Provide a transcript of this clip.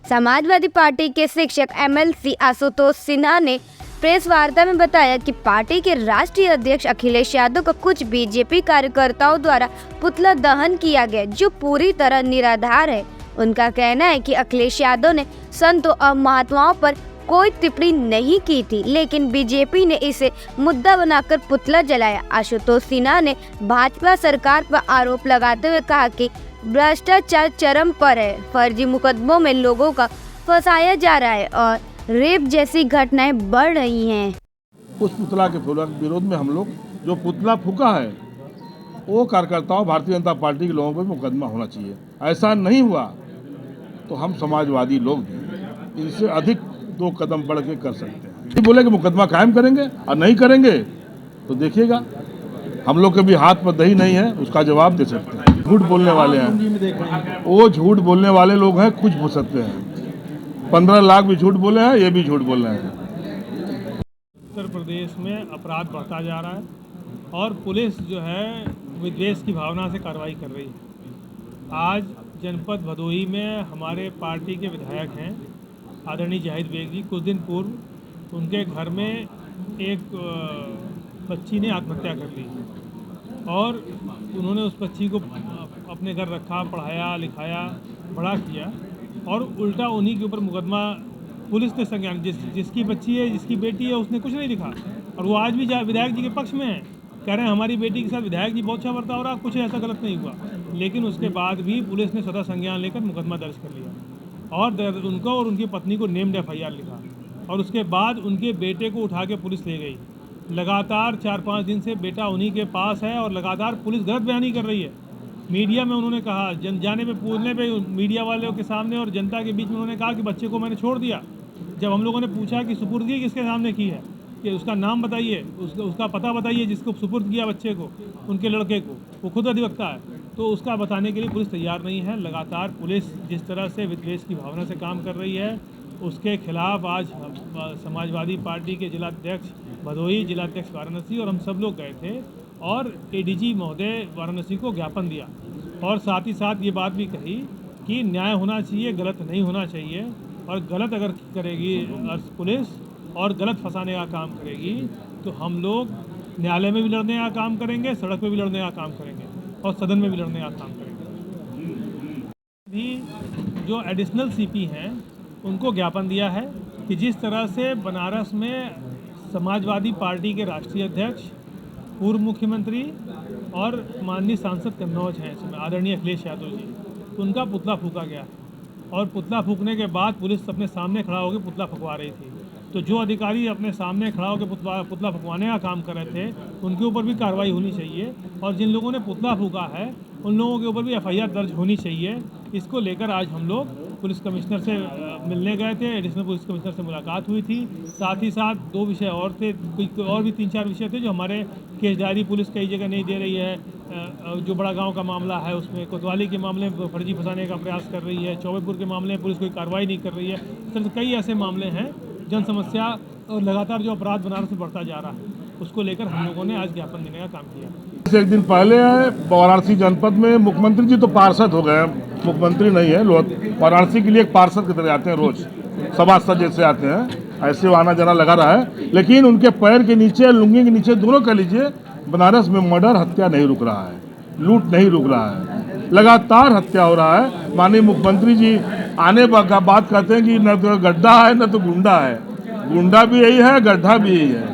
Samajwadi party के शिक्षक MLC Ashutosh Sinha ने प्रेस वार्ता में बताया कि पार्टी के राष्ट्रीय अध्यक्ष अखिलेश यादव का कुछ बीजेपी कार्यकर्ताओं द्वारा पुतला दहन किया गया, जो पूरी तरह निराधार है। उनका कहना है कि अखिलेश यादव ने संतों और महात्माओं पर कोई टिप्पणी नहीं की थी, लेकिन बीजेपी ने इसे मुद्दा बनाकर पुतला जलाया। आशुतोष सिन्हा ने भाजपा सरकार पर आरोप लगाते हुए कहा कि भ्रष्टाचार चरम पर है, फर्जी मुकदमों में लोगों का फंसाया जा रहा है और रेप जैसी घटनाएं बढ़ रही हैं। उस पुतला के विरोध में हम लोग जो पुतला फूका है वो कार्यकर्ताओं भारतीय जनता पार्टी के लोगों पर मुकदमा होना चाहिए। ऐसा नहीं हुआ तो हम समाजवादी लोग भी इनसे अधिक 2 कदम बढ़ के कर सकते हैं। नहीं बोले कि मुकदमा कायम करेंगे और नहीं करेंगे तो देखिएगा हम लोग के भी हाथ में दही नहीं है, उसका जवाब दे सकते हैं। झूठ बोलने वाले हैं, वो झूठ बोलने वाले लोग हैं, कुछ हो सकते हैं। 15 लाख भी झूठ बोले हैं, ये भी झूठ बोल रहे हैं। उत्तर प्रदेश में अपराध बढ़ता जा रहा है और पुलिस जो है विद्वेष की भावना से कार्रवाई कर रही है। आज जनपद भदोही में हमारे पार्टी के विधायक हैं आदरणीय जाहिद बेग जी, कुछ दिन पूर्व उनके घर में एक बच्ची ने आत्महत्या कर ली और उन्होंने उस बच्ची को अपने घर रखा, पढ़ाया लिखाया, बड़ा किया और उल्टा उन्हीं के ऊपर मुकदमा पुलिस ने संज्ञान, जिसकी बच्ची है, जिसकी बेटी है, उसने कुछ नहीं लिखा और वो आज भी विधायक जी के पक्ष में है, कह रहे हैं हमारी बेटी के साथ विधायक जी बहुत अच्छा बर्ताव हो रहा, कुछ ऐसा गलत नहीं हुआ। लेकिन उसके बाद भी पुलिस ने स्वतः संज्ञान लेकर मुकदमा दर्ज कर लिया और उनको और उनकी पत्नी को नेम्ड FIR लिखा और उसके बाद उनके बेटे को उठा के पुलिस ले गई। लगातार 4-5 दिन से बेटा उन्हीं के पास है और लगातार पुलिस गलत बयानी कर रही है। मीडिया में उन्होंने कहा, जाने पे पूछने पे मीडिया वालों के सामने और जनता के बीच में उन्होंने कहा कि बच्चे को मैंने छोड़ दिया। जब हम लोगों ने पूछा कि सुपुर्दगी किसके सामने की है, कि उसका नाम बताइए, उसका पता बताइए जिसको सुपुर्द किया बच्चे को, उनके लड़के को, वो खुद अधिवक्ता है, तो उसका बताने के लिए पुलिस तैयार नहीं है। लगातार पुलिस जिस तरह से विद्वेष की भावना से काम कर रही है, उसके खिलाफ आज समाजवादी पार्टी के जिलाध्यक्ष भदोही, जिलाध्यक्ष वाराणसी और हम सब लोग गए थे और ADG महोदय वाराणसी को ज्ञापन दिया और साथ ही साथ ये बात भी कही कि न्याय होना चाहिए, गलत नहीं होना चाहिए और गलत अगर करेगी पुलिस और गलत फंसाने का काम करेगी तो हम लोग न्यायालय में भी लड़ने का काम करेंगे, सड़क पे भी लड़ने का काम करेंगे और सदन में भी लड़ने का काम करेंगे। भी जो एडिशनल CP हैं उनको ज्ञापन दिया है कि जिस तरह से बनारस में समाजवादी पार्टी के राष्ट्रीय अध्यक्ष, पूर्व मुख्यमंत्री और माननीय सांसद कन्नौज हैं इसमें आदरणीय अखिलेश यादव जी, उनका पुतला फूका गया और पुतला फूकने के बाद पुलिस अपने सामने खड़ा होकर पुतला फुकवा रही थी। तो जो अधिकारी अपने सामने खड़ा होकर पुतला फुकवाने का काम कर रहे थे उनके ऊपर भी कार्रवाई होनी चाहिए और जिन लोगों ने पुतला फूका है उन लोगों के ऊपर भी FIR दर्ज होनी चाहिए। इसको लेकर आज हम लोग पुलिस कमिश्नर से मिलने गए थे, एडिशनल पुलिस कमिश्नर से मुलाकात हुई थी। साथ ही साथ 2 विषय और थे, और भी 3-4 विषय थे जो हमारे केस डायरी पुलिस कई जगह नहीं दे रही है। जो बड़ा गांव का मामला है उसमें कोतवाली के मामले में फर्जी फंसाने का प्रयास कर रही है, चौबेपुर के मामले में पुलिस कोई कार्रवाई नहीं कर रही है। इस तरह से कई ऐसे मामले हैं, जन समस्या और लगातार जो अपराध बनारस में बढ़ता जा रहा है उसको लेकर हम लोगों ने आज ज्ञापन देने का काम किया। एक दिन पहले वाराणसी जनपद में मुख्यमंत्री जी तो पार्षद हो गए, मुख्यमंत्री नहीं है, लोग वाराणसी के लिए एक पार्षद की तरह आते हैं, रोज सभासद जैसे आते हैं, ऐसे आना जाना लगा रहा है। लेकिन उनके पैर के नीचे, लुंगी के नीचे, दोनों कह लीजिए, बनारस में मर्डर, हत्या नहीं रुक रहा है, लूट नहीं रुक रहा है, लगातार हत्या हो रहा है। माननीय मुख्यमंत्री जी आने का बात कहते हैं कि न तो गड्ढा है न तो गुंडा है, गुंडा भी यही है, गड्ढा भी यही है।